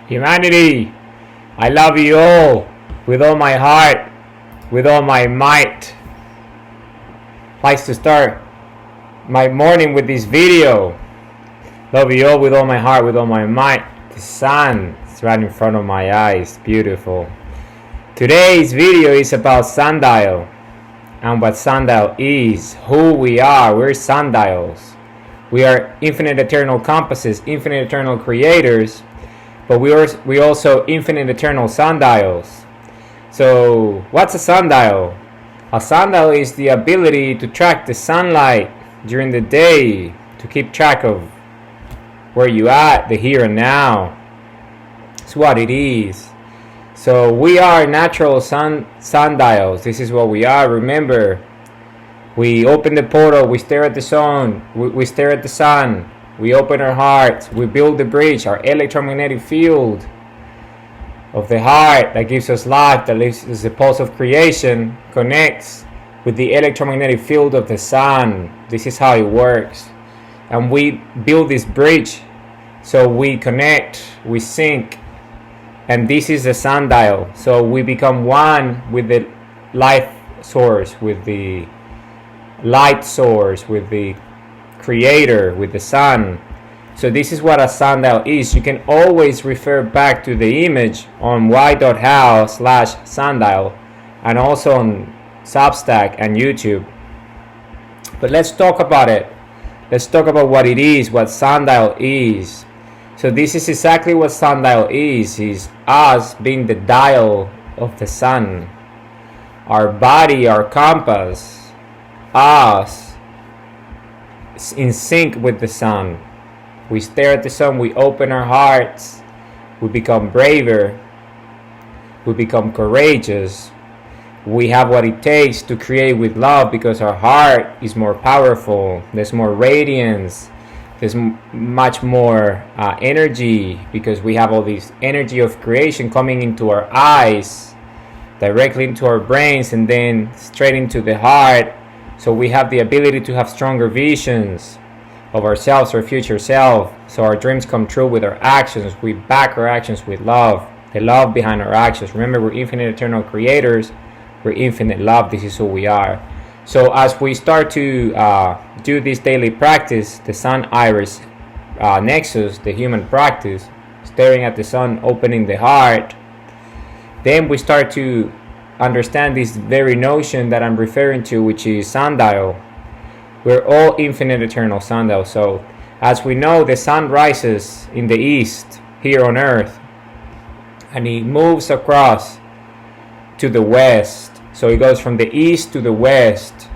Humanity, I love you all with all my heart, with all my might. Likes to start my morning with this video. Love you all with all my heart, with all my might. The sun is right in front of my eyes. Beautiful. Today's video is about Sundial and what Sundial is, who we are. We're sundials. We are infinite eternal compasses, infinite eternal creators, but we also infinite eternal sundials. So what's a sundial? A sundial is the ability to track the sunlight during the day, to keep track of where you at, the here and now. It's what it is. So we are natural sundials. This is what we are. Remember, we open the portal, we stare at the sun, we stare at the sun, we open our hearts, we build the bridge, our electromagnetic field of the heart that gives us life, that is the pulse of creation, connects with the electromagnetic field of the sun. This is how it works. And we build this bridge so we connect, we sync, and this is the sundial. So we become one with the life source, with the light source, with the creator, with the sun. So this is what a sundial is. You can always refer back to the image on y.how/sundial and also on Substack and YouTube. But let's talk about it. Let's talk about what it is, what sundial is. So this is exactly what sundial is us being the dial of the sun. Our body, our compass, us in sync with the sun. We stare at the sun, we open our hearts, we become braver, we become courageous. We have what it takes to create with love because our heart is more powerful. There's more radiance. There's much more energy because we have all this energy of creation coming into our eyes, directly into our brains, and then straight into the heart. So we have the ability to have stronger visions of ourselves, our future self. So our dreams come true with our actions. We back our actions with love, the love behind our actions. Remember, we're infinite eternal creators. We're infinite love. This is who we are. So as we start to do this daily practice, the sun iris nexus, the human practice, staring at the sun, opening the heart, then we start to understand this very notion that I'm referring to, which is sundial. We're all infinite eternal sundial. So as we know, the sun rises in the east here on earth and it moves across to the west. So it goes from the east to the west,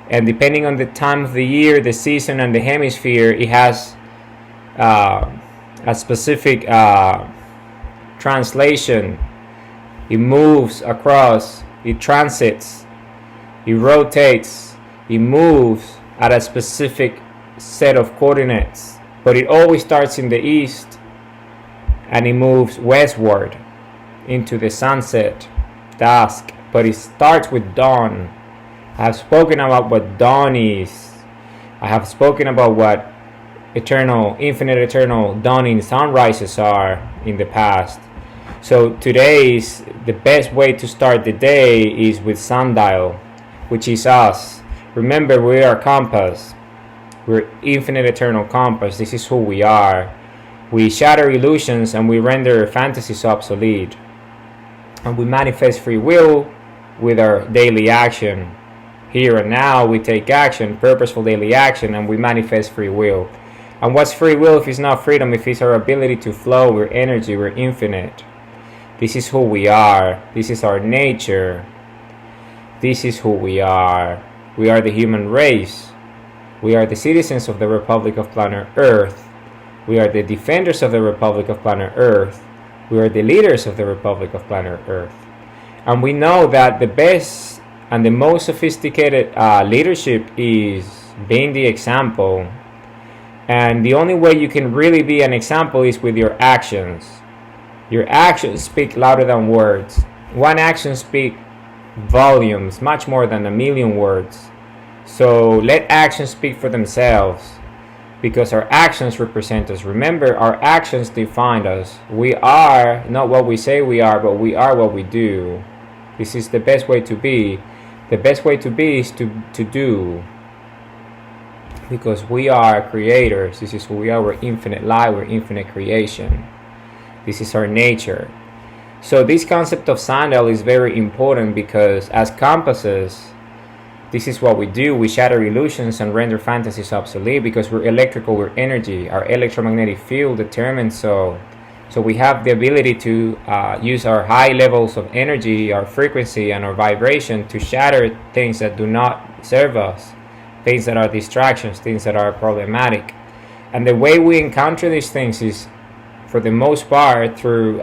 and depending on the time of the year, the season, and the hemisphere, it has a specific translation. It moves across, it transits, it rotates, it moves at a specific set of coordinates, but it always starts in the east and it moves westward into the sunset, dusk, but it starts with dawn. I have spoken about what dawn is. I have spoken about what eternal, infinite eternal dawning sunrises are in the past. So today's the best way to start the day is with sundial, which is us. Remember, we are compass. We're infinite eternal compass. This is who we are. We shatter illusions and we render fantasies obsolete. And we manifest free will with our daily action. Here and now we take action, purposeful daily action, and we manifest free will. And what's free will if it's not freedom, if it's our ability to flow? We're energy, we're infinite. This is who we are. This is our nature. This is who we are. We are the human race. We are the citizens of the Republic of Planet Earth. We are the defenders of the Republic of Planet Earth. We are the leaders of the Republic of Planet Earth. And we know that the best and the most sophisticated leadership is being the example. And the only way you can really be an example is with your actions. Your actions speak louder than words. One action speaks volumes, much more than a million words. So let actions speak for themselves. because our actions represent us. Remember, our actions define us. We are not what we say we are, but we are what we do. This is the best way to be. The best way to be is to do. Because we are creators. This is who we are. We're infinite light. We're infinite creation. This is our nature. So this concept of Sundial is very important because as compasses, this is what we do. We shatter illusions and render fantasies obsolete because we're electrical, we're energy. Our electromagnetic field determines so we have the ability to use our high levels of energy, our frequency, and our vibration to shatter things that do not serve us, things that are distractions, things that are problematic. And the way we encounter these things is, for the most part, through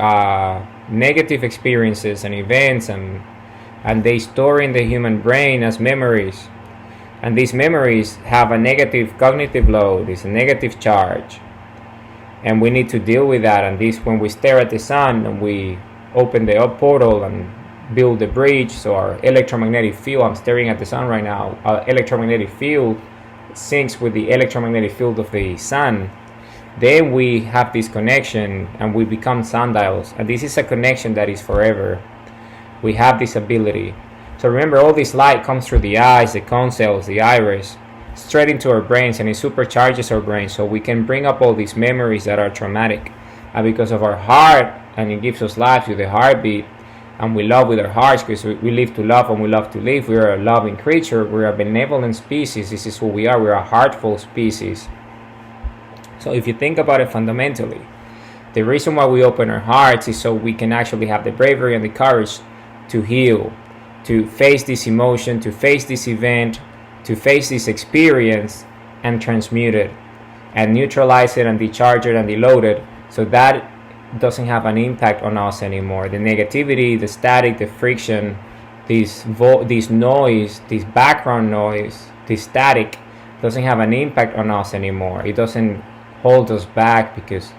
negative experiences and events, and they store in the human brain as memories. And these memories have a negative cognitive load, it's a negative charge. And we need to deal with that. And this, when we stare at the sun and we open the up portal and build the bridge, so our electromagnetic field, I'm staring at the sun right now, our electromagnetic field syncs with the electromagnetic field of the sun. Then we have this connection and we become sundials. And this is a connection that is forever. We have this ability. So remember, all this light comes through the eyes, the cone cells, the iris, straight into our brains, and it supercharges our brains so we can bring up all these memories that are traumatic. And because of our heart, and it gives us life through the heartbeat, and we love with our hearts because we live to love and we love to live. We are a loving creature. We're a benevolent species. This is who we are. We're a heartful species. So if you think about it fundamentally, the reason why we open our hearts is so we can actually have the bravery and the courage to heal, to face this emotion, to face this event, to face this experience and transmute it and neutralize it and decharge it and deload it so that doesn't have an impact on us anymore. The negativity, the static, the friction, this noise, this background noise, this static doesn't have an impact on us anymore. It doesn't hold us back because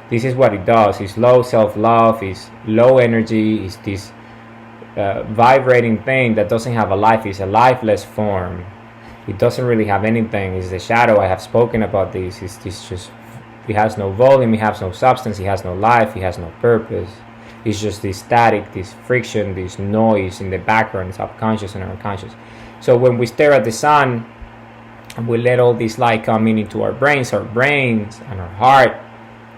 this is what it does. It's low self-love, it's low energy, it's this vibrating thing that doesn't have a life. It's a lifeless form. It doesn't really have anything. It's the shadow. I have spoken about this. It's just, it has no volume, it has no substance, it has no life, it has no purpose. It's just this static, this friction, this noise in the background, subconscious and unconscious. So when we stare at the sun and we let all this light come in into our brains and our heart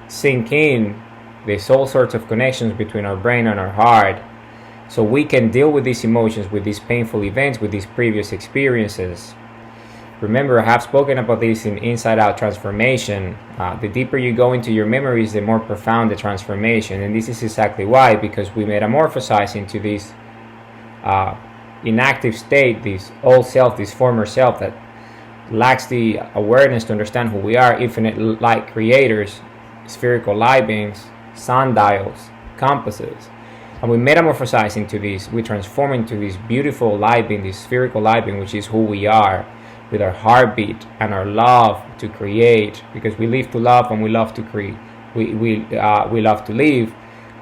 sink in, there's all sorts of connections between our brain and our heart. So we can deal with these emotions, with these painful events, with these previous experiences. Remember, I have spoken about this in Inside Out Transformation. The deeper you go into your memories, the more profound the transformation. And this is exactly why, because we metamorphosize into this inactive state, this old self, this former self that lacks the awareness to understand who we are, infinite light creators, spherical light beings, sundials, compasses. And we metamorphosize into this, we transform into this beautiful light being, this spherical light being, which is who we are, with our heartbeat and our love to create, because we live to love and we love to create. We love to live,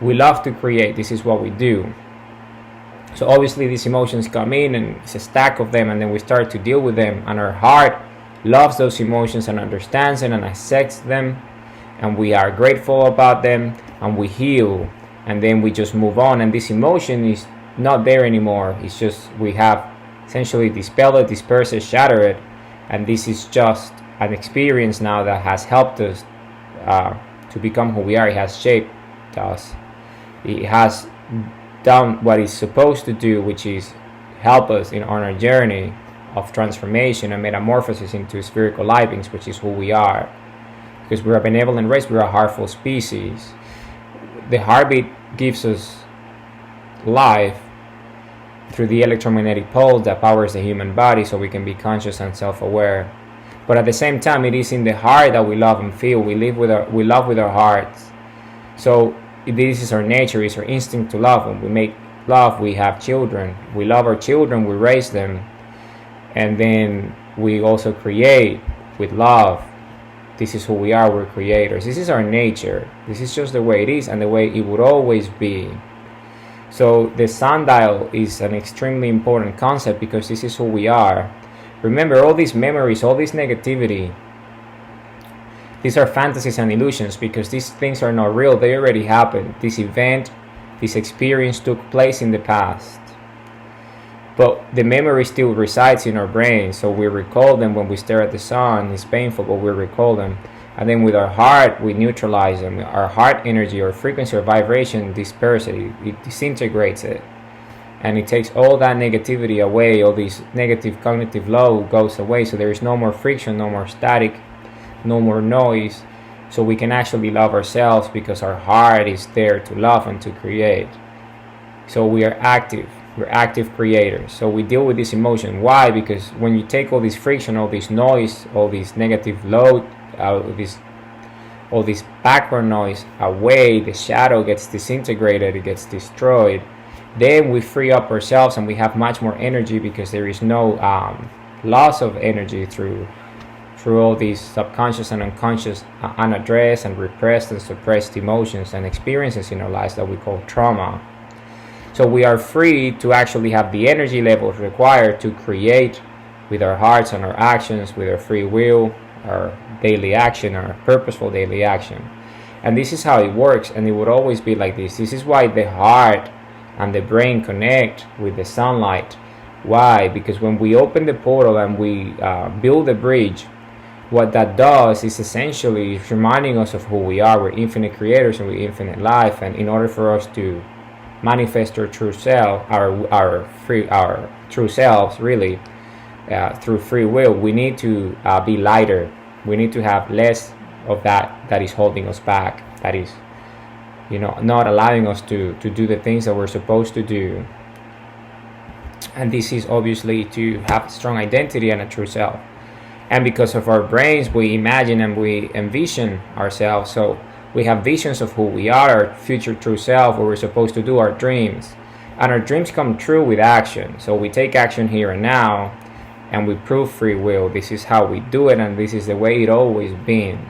we love to create. This is what we do. So obviously these emotions come in and it's a stack of them, and then we start to deal with them, and our heart loves those emotions and understands them and accepts them, and we are grateful about them, and we heal, and then we just move on, and this emotion is not there anymore. It's just we have essentially dispel it, disperse it, shatter it, and this is just an experience now that has helped us to become who we are. It has shaped us. It has done what it's supposed to do, which is help us on our journey of transformation and metamorphosis into spherical light beings, which is who we are. Because we're a benevolent race, we're a heartful species. The heartbeat gives us life through the electromagnetic pulse that powers the human body, so we can be conscious and self-aware. But at the same time, it is in the heart that we love and feel. We love with our hearts. So this is our nature, it's our instinct to love. When we make love, we have children. We love our children, we raise them, and then we also create with love. This is who we are, we're creators. This is our nature. This is just the way it is and the way it would always be. So the sundial is an extremely important concept because this is who we are. Remember, all these memories, all this negativity, These are fantasies and illusions because these things are not real. They already happened. This event, this experience took place in the past. But the memory still resides in our brain, so we recall them when we stare at the sun. It's painful, but we recall them. And then with our heart, we neutralize them. Our heart energy or frequency or vibration disperses it. It disintegrates it. And it takes all that negativity away. All this negative cognitive load goes away. So there is no more friction, no more static, no more noise. So we can actually love ourselves because our heart is there to love and to create. So we are active. We're active creators. So we deal with this emotion. Why? Because when you take all this friction, all this noise, all this negative load, all this background noise away, the shadow gets disintegrated, it gets destroyed. Then we free up ourselves and we have much more energy because there is no loss of energy through all these subconscious and unconscious unaddressed and repressed and suppressed emotions and experiences in our lives that we call trauma. So we are free to actually have the energy levels required to create with our hearts and our actions, with our free will, our daily action, our purposeful daily action. And this is how it works, and it would always be like this. This is why the heart and the brain connect with the sunlight. Why? Because when we open the portal and we build a bridge, what that does is essentially reminding us of who we are. We're infinite creators and we're infinite life, and in order for us to manifest our true self, our true selves, really, through free will, we need to be lighter. We need to have less of that is holding us back, that is, not allowing us to do the things that we're supposed to do. And this is obviously to have a strong identity and a true self. And because of our brains, we imagine and we envision ourselves. So we have visions of who we are, our future true self, what we're supposed to do, our dreams. And our dreams come true with action. So we take action here and now, and we prove free will. This is how we do it, and this is the way it always been.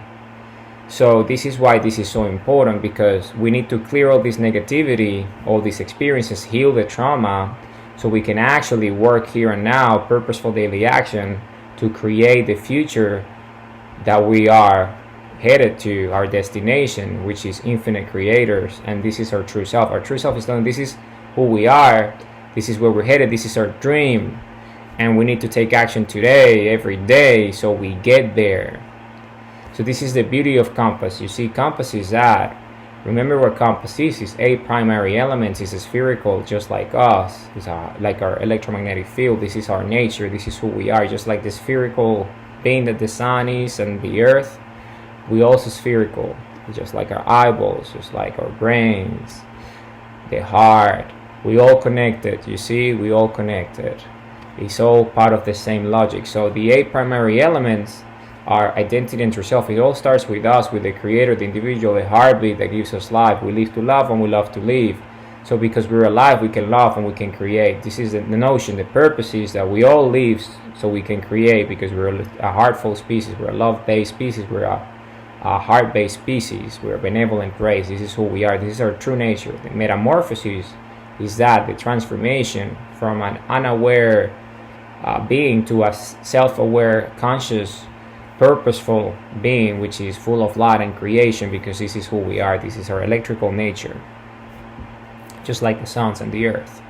So this is why this is so important, because we need to clear all this negativity, all these experiences, heal the trauma, so we can actually work here and now, purposeful daily action, to create the future that we are headed to, our destination, which is infinite creators. And this is our true self. Our true self is telling, this is who we are, this is where we're headed, this is our dream, and we need to take action today, every day, so we get there. So this is the beauty of compass. You see, compass is that. Remember what compass is. It's 8 primary elements. It's spherical, just like us. It's like our electromagnetic field. This is our nature. This is who we are. Just like the spherical being that the sun is and the earth, we also spherical. Just like our eyeballs, just like our brains, the heart. We all connected. You see, we all connected. It's all part of the same logic. So the 8 primary elements, our identity and true self, it all starts with us, with the creator, the individual, the heartbeat that gives us life. We live to love and we love to live. So because we're alive, we can love and we can create. This is the notion. The purpose is that we all live so we can create, because we're a heartful species, we're a love-based species, we're a heart-based species, we're a benevolent race. This is who we are. This is our true nature. The metamorphosis is that, the transformation from an unaware being to a self-aware, conscious, purposeful being, which is full of light and creation, because this is who we are. This is our electrical nature, just like the suns and the earth.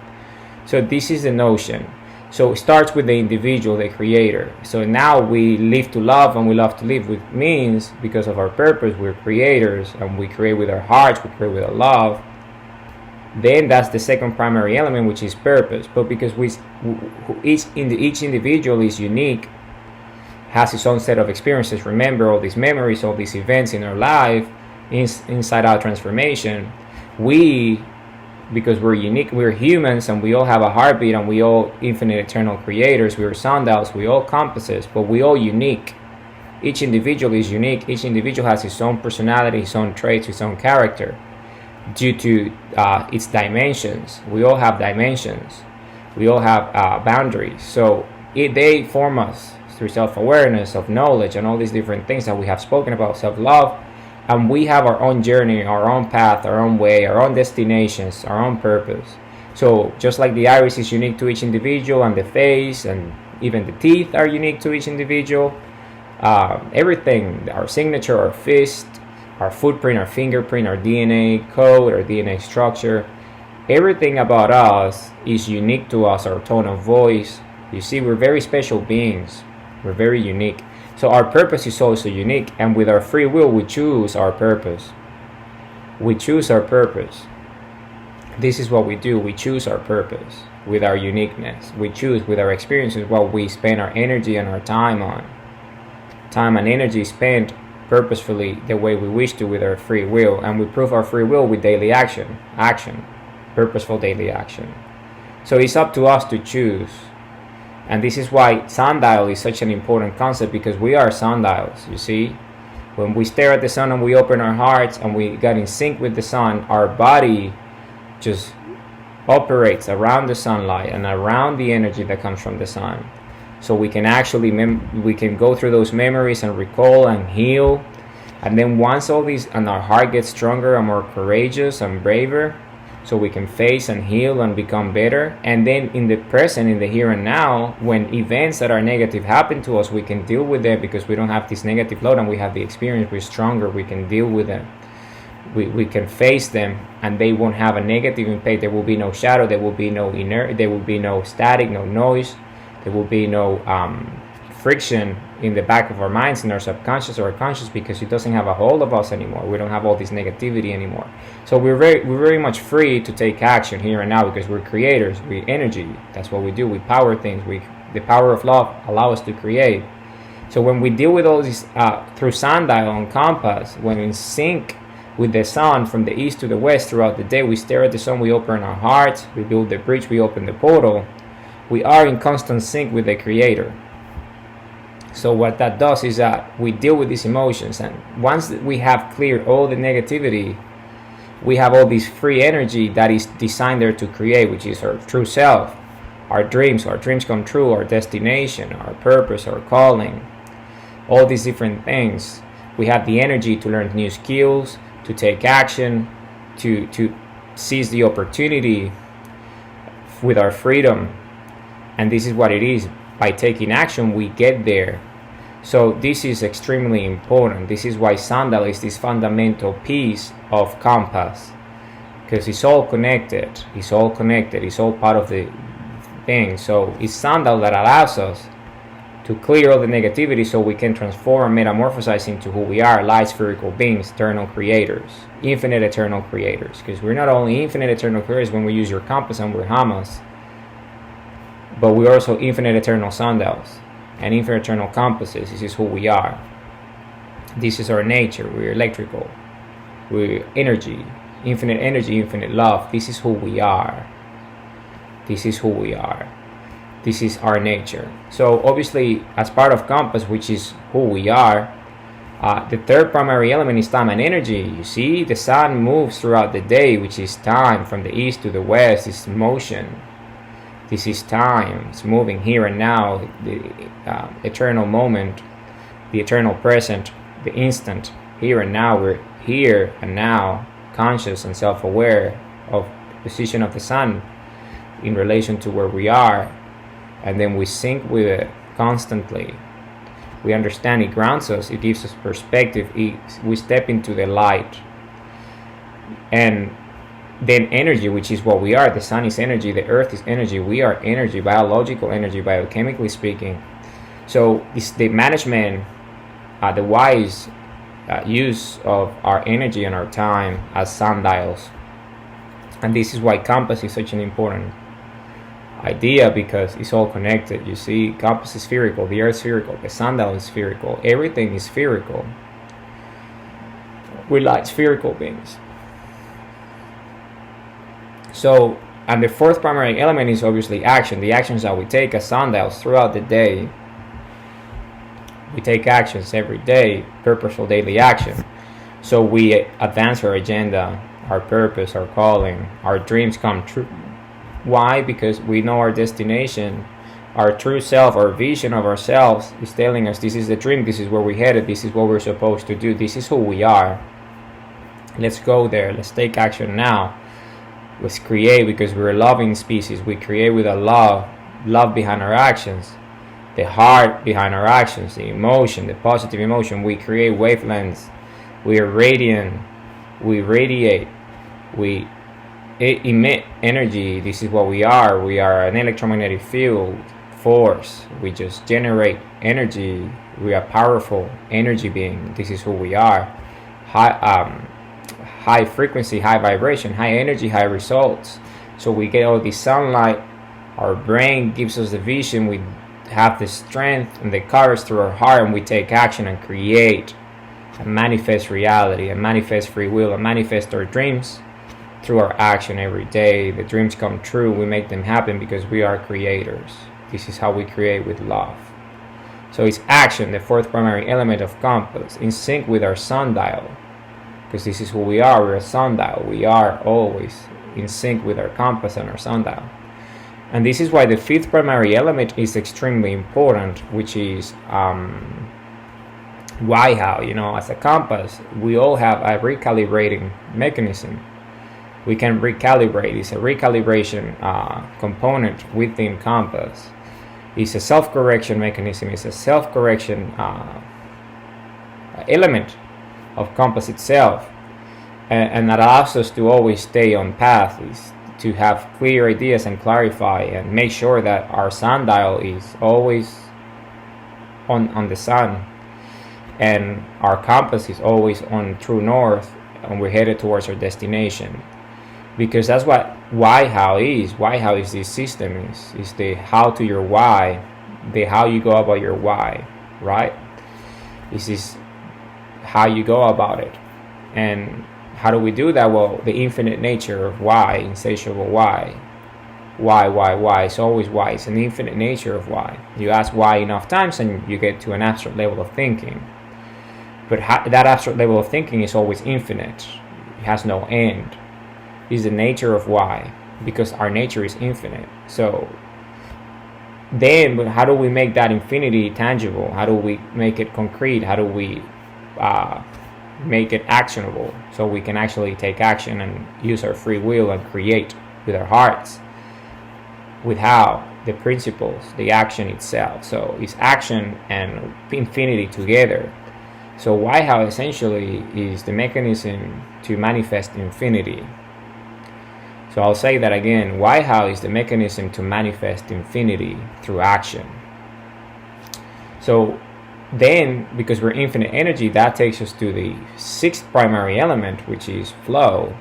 So this is the notion. So it starts with the individual, the creator. So now we live to love and we love to live, which means because of our purpose, we're creators and we create with our hearts, we create with our love. Then that's the second primary element, which is purpose. But because each individual is unique, has its own set of experiences, remember all these memories, all these events in our life, inside out transformation, because we're unique, we're humans, and we all have a heartbeat, and we all infinite eternal creators, we're sundials, we all compasses, but we all unique. Each individual is unique. Each individual has his own personality, his own traits, his own character, due to its dimensions. We all have dimensions. We all have boundaries. So they form us through self-awareness, of knowledge, and all these different things that we have spoken about, self-love. And we have our own journey, our own path, our own way, our own destinations, our own purpose. So just like the iris is unique to each individual, and the face and even the teeth are unique to each individual, everything, our signature, our fist, our footprint, our fingerprint, our DNA code, our DNA structure, everything about us is unique to us, our tone of voice. You see, we're very special beings. We're very unique. So our purpose is also unique, and with our free will, we choose our purpose. We choose our purpose. This is what we do. We choose our purpose with our uniqueness. We choose with our experiences what we spend our energy and our time on. Time and energy spent purposefully the way we wish to with our free will, and we prove our free will with daily action, purposeful daily action. So it's up to us to choose. And this is why sundial is such an important concept, because we are sundials, you see. When we stare at the sun and we open our hearts and we get in sync with the sun, our body just operates around the sunlight and around the energy that comes from the sun. So we can actually we can go through those memories and recall and heal. And then once all these, and our heart gets stronger and more courageous and braver, so we can face and heal and become better. And then in the present, in the here and now, when events that are negative happen to us, we can deal with them because we don't have this negative load and we have the experience. We're stronger. We can deal with them. We can face them, and they won't have a negative impact. There will be no shadow. There will be no inert. There will be no static, no noise. There will be no friction in the back of our minds, in our subconscious or our conscious, because it doesn't have a hold of us anymore. We don't have all this negativity anymore. So we're very much free to take action here and now, because we're creators. We're energy. That's what we do. We power things. The power of love allows us to create. So when we deal with all this through sundial and compass, when in sync with the sun from the east to the west throughout the day, we stare at the sun, we open our hearts, we build the bridge, we open the portal. We are in constant sync with the Creator. So what that does is that we deal with these emotions, and once we have cleared all the negativity, we have all this free energy that is designed there to create, which is our true self, our dreams come true, our destination, our purpose, our calling, all these different things. We have the energy to learn new skills, to take action, to seize the opportunity with our freedom. And this is what it is. By taking action, we get there. So this is extremely important. This is why sundial is this fundamental piece of compass, because it's all connected. It's all connected. It's all part of the thing. So it's sundial that allows us to clear all the negativity, so we can transform and metamorphosize into who we are, light spherical beings, eternal creators, infinite eternal creators. Because we're not only infinite eternal creators when we use your compass and we're Hamas, but we're also infinite eternal sundials and infinite eternal compasses. This is who we are. This is our nature. We're electrical. We're energy, infinite love. This is who we are. This is who we are. This is our nature. So obviously, as part of compass, which is who we are, the third primary element is time and energy. You see, the sun moves throughout the day, which is time, from the east to the west. It's motion. This is time. It's moving here and now, the eternal moment, the eternal present, the instant, here and now. We're here and now, conscious and self-aware of the position of the sun in relation to where we are. And then we sync with it constantly. We understand it grounds us. It gives us perspective. We step into the light. And then energy, which is what we are. The sun is energy. The earth is energy. We are energy, biological energy, biochemically speaking. So it's the management, the wise use of our energy and our time as sundials. And this is why compass is such an important idea, because it's all connected. You see, compass is spherical, the earth is spherical, the sundial is spherical, everything is spherical. We're like spherical beings. So, and the fourth primary element is obviously action. The actions that we take as sundials throughout the day. We take actions every day, purposeful daily action. So we advance our agenda, our purpose, our calling, our dreams come true. Why? Because we know our destination, our true self, our vision of ourselves is telling us this is the dream, this is where we're headed, this is what we're supposed to do, this is who we are. Let's go there, let's take action now. Let's create, because we're a loving species. We create with a love behind our actions. the heart behind our actions, the emotion, the positive emotion. We create wavelengths. We are radiant. We radiate. We emit energy. This is what we are. We are an electromagnetic field force. We just generate energy. We are powerful energy being. This is who we are. High frequency, high vibration, high energy, high results. So we get all the sunlight. Our brain gives us the vision. We have the strength and the courage through our heart, and we take action and create and manifest reality and manifest free will and manifest our dreams through our action every day. The dreams come true. We make them happen because we are creators. This is how we create, with love. So it's action, the fourth primary element of compass, in sync with our sundial, because this is who we are. We're a sundial. We are always in sync with our compass and our sundial. And this is why the fifth primary element is extremely important, which is why, how. As a compass, we all have a recalibrating mechanism. We can recalibrate. It's a recalibration component within compass. It's a self-correction mechanism. It's a self-correction element of compass itself, and that allows us to always stay on path, is to have clear ideas and clarify and make sure that our sundial is always on the sun, and our compass is always on true north, and we're headed towards our destination. Because that's what why how is. Why how is this system is the how to your why, the how you go about your why, right? This is how you go about it. And how do we do that? Well, the infinite nature of why, insatiable why. Why? It's always why. It's an infinite nature of why. You ask why enough times and you get to an abstract level of thinking. But that abstract level of thinking is always infinite. It has no end. It's the nature of why, because our nature is infinite. So then, but how do we make that infinity tangible? How do we make it concrete? How do we make it actionable, so we can actually take action and use our free will and create with our hearts? With how? The principles, the action itself. So it's action and infinity together. So why how essentially is the mechanism to manifest infinity. So I'll say that again. Why how is the mechanism to manifest infinity through action. So then, because we're infinite energy, that takes us to the sixth primary element, which is flow.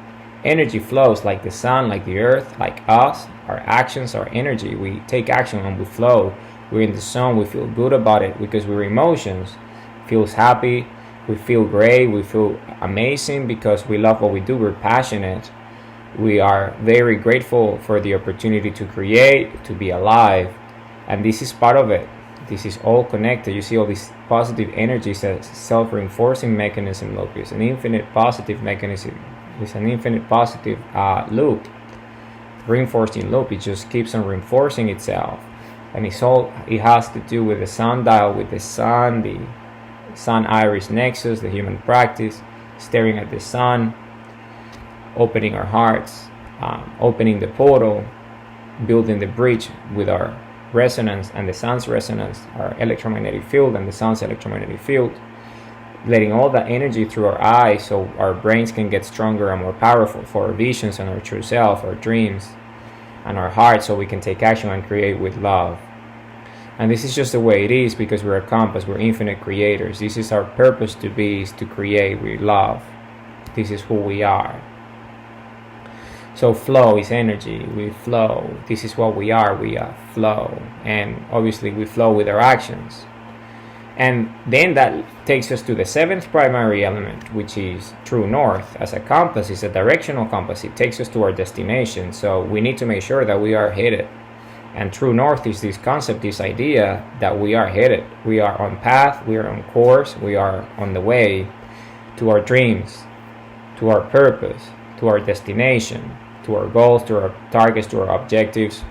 Energy flows like the sun, like the earth, like us. Our actions, our energy. We take action and we flow. We're in the zone. We feel good about it because we're emotions. Feels happy. We feel great. We feel amazing because we love what we do. We're passionate. We are very grateful for the opportunity to create, to be alive. And this is part of it. This is all connected. You see all these positive energies as self-reinforcing mechanism. Look, it's an infinite positive mechanism. It's an infinite positive loop, reinforcing loop. It just keeps on reinforcing itself, and it has to do with the sundial, with the sun, the sun iris nexus, the human practice, staring at the sun, opening our hearts, opening the portal, building the bridge with our resonance and the sun's resonance, our electromagnetic field and the sun's electromagnetic field, letting all that energy through our eyes so our brains can get stronger and more powerful for our visions and our true self, our dreams, and our heart, so we can take action and create with love. And this is just the way it is because we're a compass, we're infinite creators. This is our purpose to be, is to create with love. This is who we are. So flow is energy, we flow. This is what we are flow. And obviously we flow with our actions. And then that takes us to the seventh primary element, which is true north. As a compass, it's a directional compass. It takes us to our destination. So we need to make sure that we are headed. And true north is this concept, this idea that we are headed. We are on path, we are on course, we are on the way to our dreams, to our purpose, to our destination, to our goals, to our targets, to our objectives,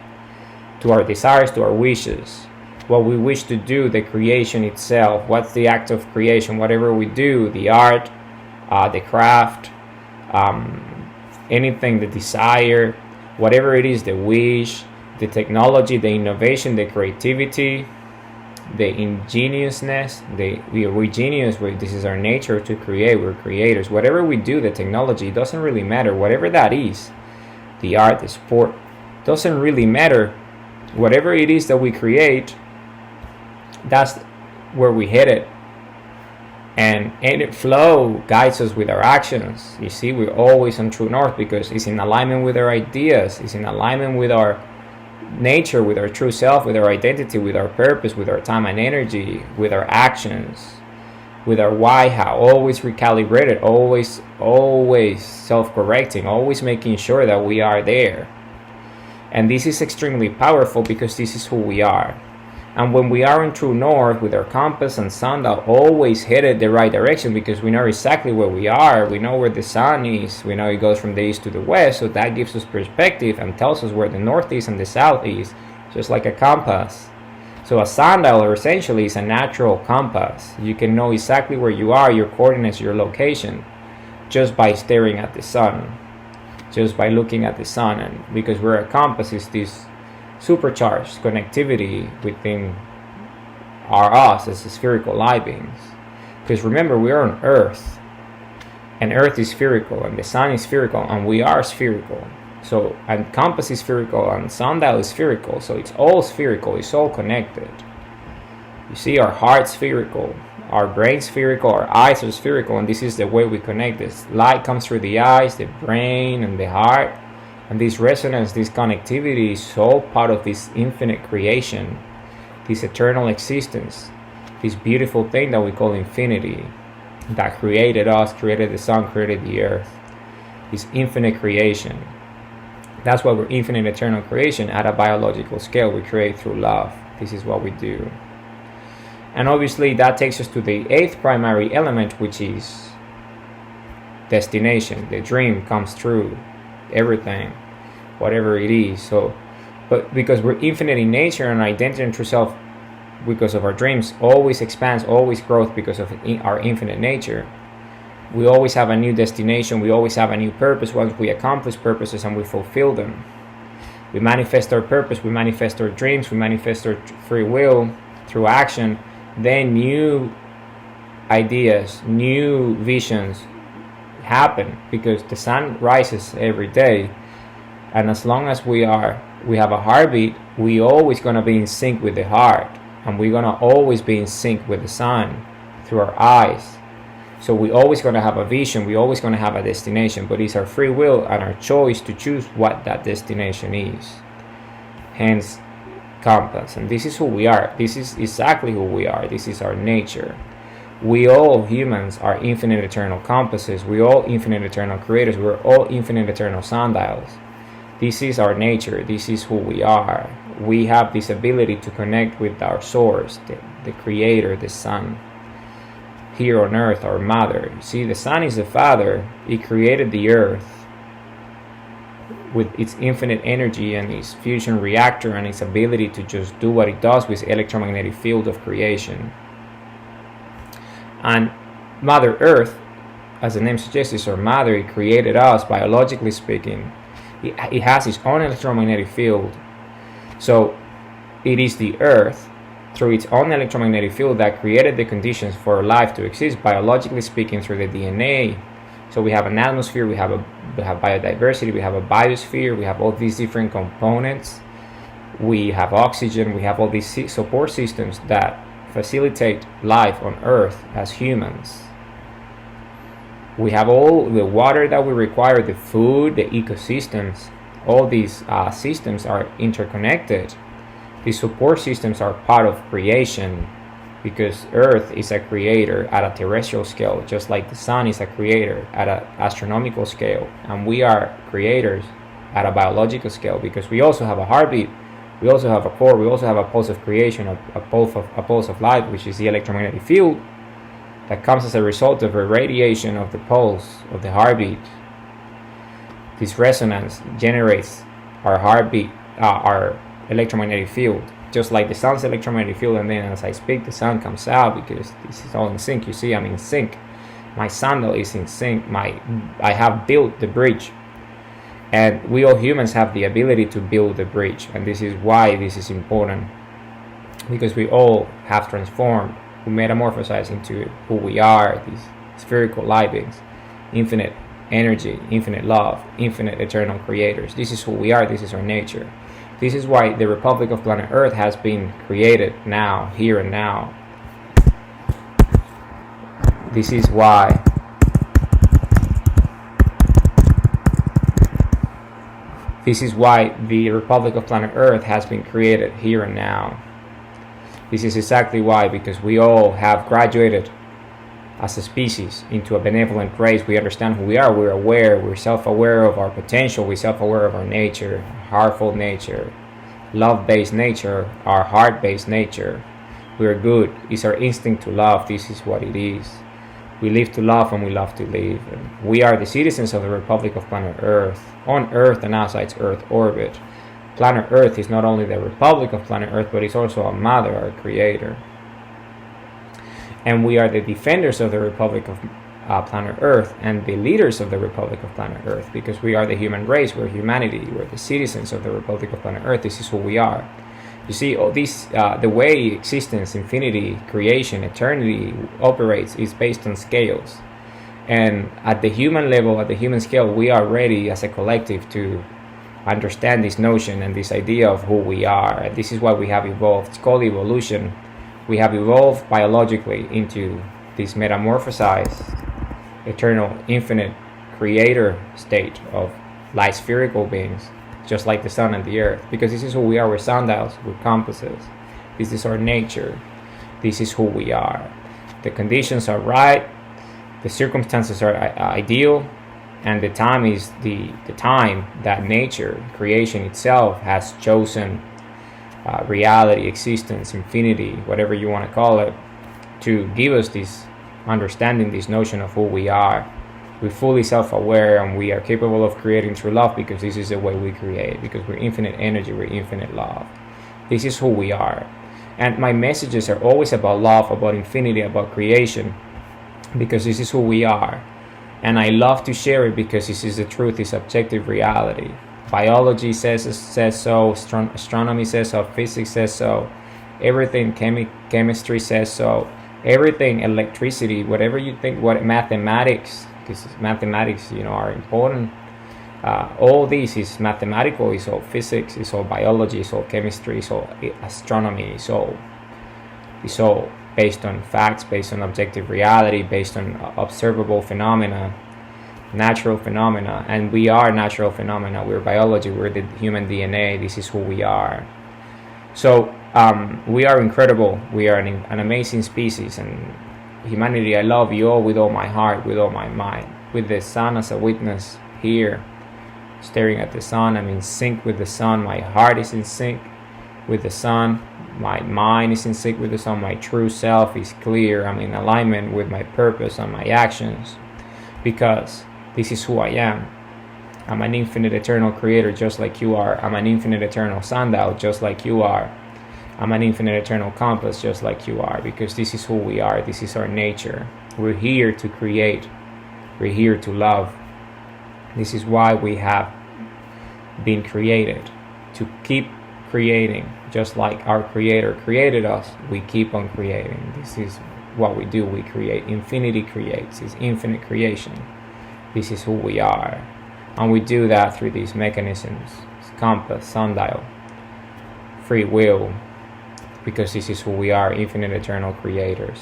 to our desires, to our wishes. What we wish to do, the creation itself, what's the act of creation, whatever we do, the art, the craft, anything, the desire, whatever it is, the wish, the technology, the innovation, the creativity, the ingeniousness, we're genius. This is our nature to create. We're creators. Whatever we do, the technology doesn't really matter. Whatever that is, the art, the sport, doesn't really matter. Whatever it is that we create, that's where we hit it. And it flow guides us with our actions. You see, we're always on true north because it's in alignment with our ideas. It's in alignment with our nature, with our true self, with our identity, with our purpose, with our time and energy, with our actions, with our why, how. Always recalibrated, always self-correcting, always making sure that we are there. And this is extremely powerful because this is who we are. And when we are in true north with our compass and sundial, always headed the right direction because we know exactly where we are. We know where the sun is. We know it goes from the east to the west. So that gives us perspective and tells us where the north is and the south is, just like a compass. So a sundial essentially is a natural compass. You can know exactly where you are, your coordinates, your location, just by staring at the sun, just by looking at the sun. And because we're a compass, is this supercharged connectivity within us as spherical light beings. Because remember, we are on Earth, and Earth is spherical, and the sun is spherical, and we are spherical. So, and compass is spherical, and sundial is spherical. So it's all spherical. It's all connected. You see, our heart's spherical, our brain's spherical, our eyes are spherical, and this is the way we connect. This light comes through the eyes, the brain, and the heart. And this resonance, this connectivity is all part of this infinite creation, this eternal existence, this beautiful thing that we call infinity, that created us, created the sun, created the earth, this infinite creation. That's why we're infinite eternal creation at a biological scale. We create through love. This is what we do. And obviously that takes us to the 8th primary element, which is destination. The dream comes true. Everything, whatever it is. So, but because we're infinite in nature, and identity and true self, because of our dreams, always expands, always grows because of our infinite nature. We always have a new destination. We always have a new purpose once we accomplish purposes and we fulfill them. We manifest our purpose. We manifest our dreams. We manifest our free will through action. Then new ideas, new visions happen because the sun rises every day, and as long as we have a heartbeat, we always gonna be in sync with the heart, and we're gonna always be in sync with the sun through our eyes. So we always gonna have a vision, we always gonna have a destination, but it's our free will and our choice to choose what that destination is. Hence compass. And this is who we are. This is exactly who we are. This is our nature. We all humans are infinite eternal compasses. We all infinite eternal creators. We're all infinite eternal sundials. This is our nature. This is who we are. We have this ability to connect with our source, the creator, the sun. Here on earth, our mother. You see, the sun is the father. He created the earth with its infinite energy and its fusion reactor and its ability to just do what it does with the electromagnetic field of creation. And Mother Earth, as the name suggests, is our mother. It created us, biologically speaking. It has its own electromagnetic field. So it is the Earth, through its own electromagnetic field, that created the conditions for life to exist, biologically speaking, through the DNA. So we have an atmosphere, we have biodiversity, we have a biosphere, we have all these different components. We have oxygen, we have all these support systems that facilitate life on Earth as humans. We have all the water that we require, the food, the ecosystems. All these systems are interconnected. These support systems are part of creation because Earth is a creator at a terrestrial scale, just like the sun is a creator at an astronomical scale. And we are creators at a biological scale because we also have a heartbeat. We also have a core, we also have a pulse of creation, a pulse of light, which is the electromagnetic field that comes as a result of a radiation of the pulse of the heartbeat. This resonance generates our heartbeat, our electromagnetic field, just like the sun's electromagnetic field. And then as I speak, the sun comes out because this is all in sync. You see, I'm in sync. My sundial is in sync. I have built the bridge. And we all humans have the ability to build the bridge, and this is why this is important. because we all have transformed, we metamorphosize into who we are, these spherical light beings, infinite energy, infinite love, infinite eternal creators. This is who we are, this is our nature. This is why the Republic of Planet Earth has been created now, here and now. This is why the Republic of Planet Earth has been created here and now. This is exactly why, because we all have graduated as a species into a benevolent race. We understand who we are, we're aware, we're self-aware of our potential, we're self-aware of our nature, heartful nature, love-based nature, our heart-based nature. We're good. It's our instinct to love. This is what it is. We live to love and we love to live. And we are the citizens of the Republic of Planet Earth, on Earth and outside its Earth orbit. Planet Earth is not only the Republic of Planet Earth, but it's also our mother, our creator. And we are the defenders of the Republic of Planet Earth and the leaders of the Republic of Planet Earth, because we are the human race, we're humanity, we're the citizens of the Republic of Planet Earth. This is who we are. You see, all these, the way existence, infinity, creation, eternity operates is based on scales. And at the human level, at the human scale, we are ready as a collective to understand this notion and this idea of who we are. And this is why we have evolved. It's called evolution. We have evolved biologically into this metamorphosized, eternal, infinite creator state of light spherical beings, just like the sun and the earth. Because this is who we are. We're sundials, we're compasses. This is our nature. This is who we are. The conditions are right. The circumstances are ideal. And the time is the time that nature, creation itself, has chosen reality, existence, infinity, whatever you want to call it, to give us this understanding, this notion of who we are. We're fully self-aware and we are capable of creating through love, because this is the way we create, because we're infinite energy, we're infinite love. This is who we are. And my messages are always about love, about infinity, about creation, because this is who we are. And I love to share it because this is the truth, it's objective reality. Biology says so, astronomy says so, physics says so, everything, chemistry says so, everything, electricity, whatever you think, what mathematics, because mathematics, are important. All this is mathematical, it's all physics, it's all biology, it's all chemistry, it's all astronomy, it's all based on facts, based on objective reality, based on observable phenomena, natural phenomena. And we are natural phenomena. We're biology, we're the human DNA. This is who we are. So we are incredible. We are an amazing species. And humanity, I love you all with all my heart, with all my mind. With the sun as a witness here, staring at the sun, I'm in sync with the sun. My heart is in sync with the sun. My mind is in sync with the sun. My true self is clear. I'm in alignment with my purpose and my actions, because this is who I am. I'm an infinite eternal creator just like you are. I'm an infinite eternal sundial just like you are. I'm an infinite eternal compass just like you are, because this is who we are. This is our nature. We're here to create. We're here to love. This is why we have been created, to keep creating. Just like our creator created us, we keep on creating. This is what we do. We create. Infinity creates. It's infinite creation. This is who we are. And we do that through these mechanisms. Compass, sundial, free will, because this is who we are, infinite eternal creators.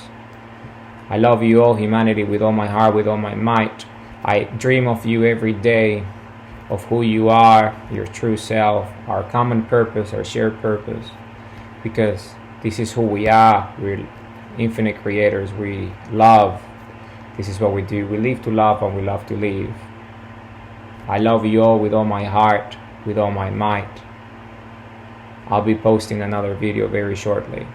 I love you all, humanity, with all my heart, with all my might. I dream of you every day, of who you are, your true self, our common purpose, our shared purpose, because this is who we are. We're infinite creators. We love. This is what we do. We live to love and we love to live. I love you all with all my heart, with all my might. I'll be posting another video very shortly.